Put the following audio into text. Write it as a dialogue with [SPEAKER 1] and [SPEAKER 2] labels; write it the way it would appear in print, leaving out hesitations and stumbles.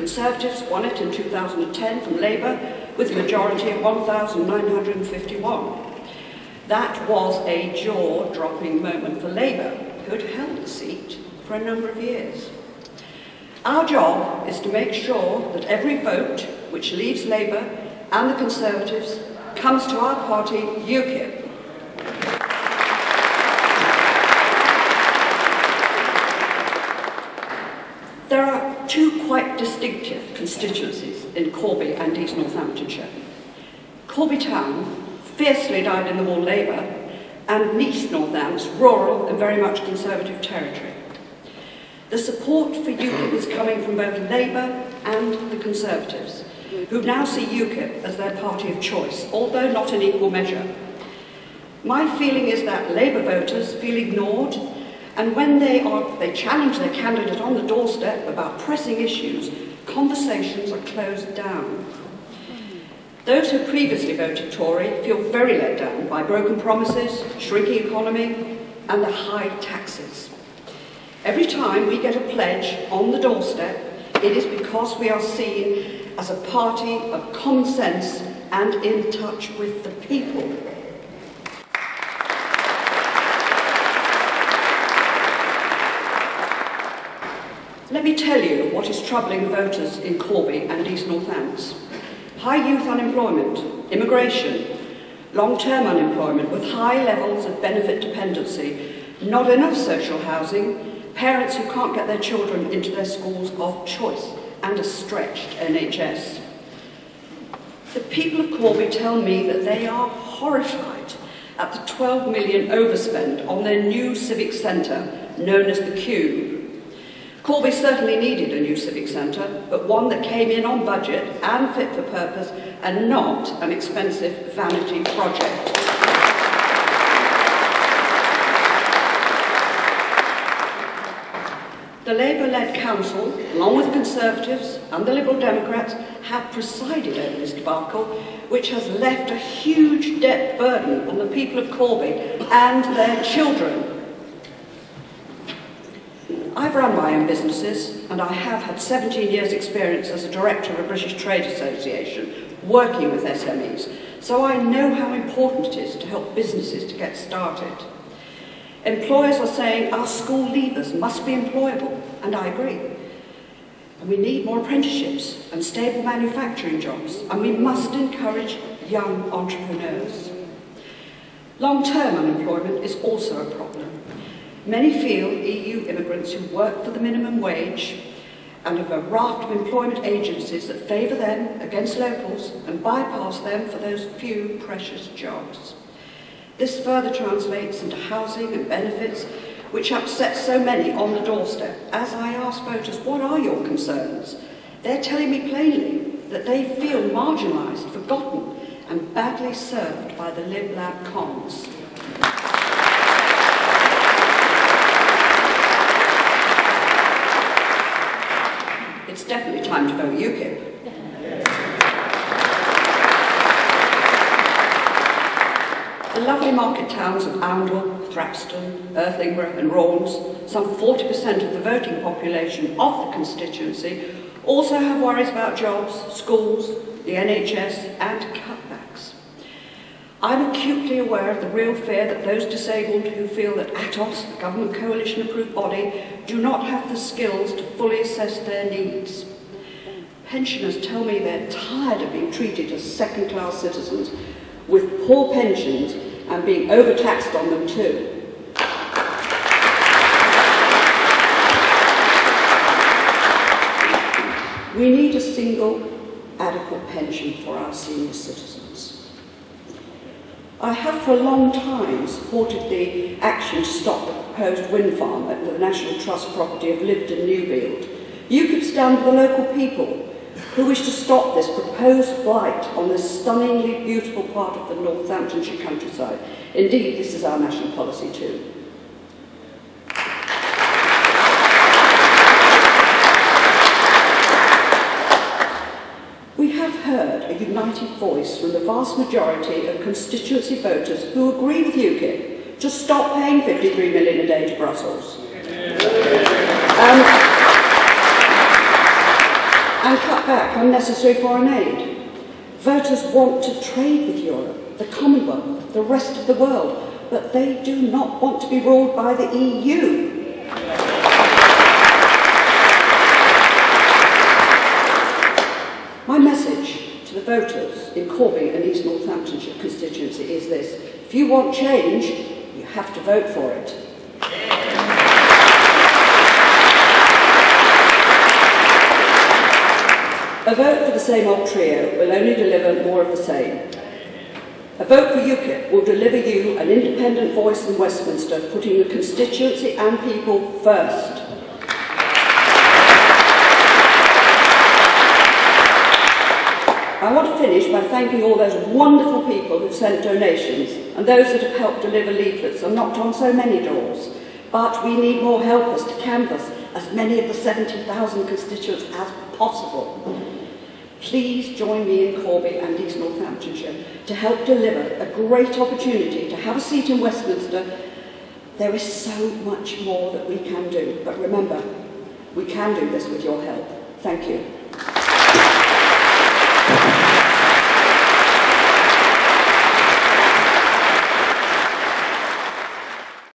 [SPEAKER 1] Conservatives won it in 2010 from Labour with a majority of 1,951. That was a jaw-dropping moment for Labour, who had held the seat for a number of years. Our job is to make sure that every vote which leaves Labour and the Conservatives comes to our party, UKIP. There are two quite distinctive constituencies in Corby and East Northamptonshire. Corby Town, fiercely dyed-in-the-wool Labour, and East Northants, rural and very much Conservative territory. The support for UKIP is coming from both Labour and the Conservatives, who now see UKIP as their party of choice, although not in equal measure. My feeling is that Labour voters feel ignored, and when they challenge their candidate on the doorstep about pressing issues, conversations are closed down. Those who previously voted Tory feel very let down by broken promises, shrinking economy, and the high taxes. Every time we get a pledge on the doorstep, it is because we are seen as a party of common sense and in touch with the people. Let me tell you what is troubling voters in Corby and East Northants. High youth unemployment, immigration, long-term unemployment with high levels of benefit dependency, not enough social housing, parents who can't get their children into their schools of choice, and a stretched NHS. The people of Corby tell me that they are horrified at the 12 million overspend on their new civic centre, known as the Cube. Corby certainly needed a new civic centre, but one that came in on budget and fit for purpose, and not an expensive vanity project. The Labour-led council, along with the Conservatives and the Liberal Democrats, have presided over this debacle, which has left a huge debt burden on the people of Corby and their children. I've run my own businesses, and I have had 17 years' experience as a director of a British Trade Association, working with SMEs, so I know how important it is to help businesses to get started. Employers are saying our school leavers must be employable, and I agree. And we need more apprenticeships and stable manufacturing jobs, and we must encourage young entrepreneurs. Long-term unemployment is also a problem. Many feel EU immigrants who work for the minimum wage and have a raft of employment agencies that favour them against locals and bypass them for those few precious jobs. This further translates into housing and benefits, which upset so many on the doorstep. As I ask voters, what are your concerns? They're telling me plainly that they feel marginalised, forgotten, and badly served by the Lib Lab cons. It's definitely time to vote UKIP. The lovely market towns of Oundle, Thrapston, Irthlingborough and Raunds, some 40% of the voting population of the constituency, also have worries about jobs, schools, the NHS and cutbacks. I'm acutely aware of the real fear that those disabled who feel that ATOS, the government coalition-approved body, do not have the skills to fully assess their needs. Pensioners tell me they're tired of being treated as second-class citizens with poor pensions and being overtaxed on them too. We need a single, adequate pension for our senior citizens. I have for a long time supported the action to stop the proposed wind farm at the National Trust property of Lyveden Newfield. You could stand with the local people who wish to stop this proposed blight on this stunningly beautiful part of the Northamptonshire countryside. Indeed, this is our national policy too. We have heard a united voice from the vast majority of constituency voters who agree with UKIP to stop paying 53 million a day to Brussels. And back unnecessary foreign aid. Voters want to trade with Europe, the Commonwealth, the rest of the world, but they do not want to be ruled by the EU. My message to the voters in Corby and East Northamptonshire constituency is this: if you want change, you have to vote for it. A vote for the same old trio will only deliver more of the same. A vote for UKIP will deliver you an independent voice in Westminster, putting the constituency and people first. I want to finish by thanking all those wonderful people who've sent donations and those that have helped deliver leaflets and knocked on so many doors. But we need more helpers to canvass as many of the 70,000 constituents as possible. Please join me in Corby and East Northamptonshire to help deliver a great opportunity to have a seat in Westminster. There is so much more that we can do, but remember, we can do this with your help. Thank you.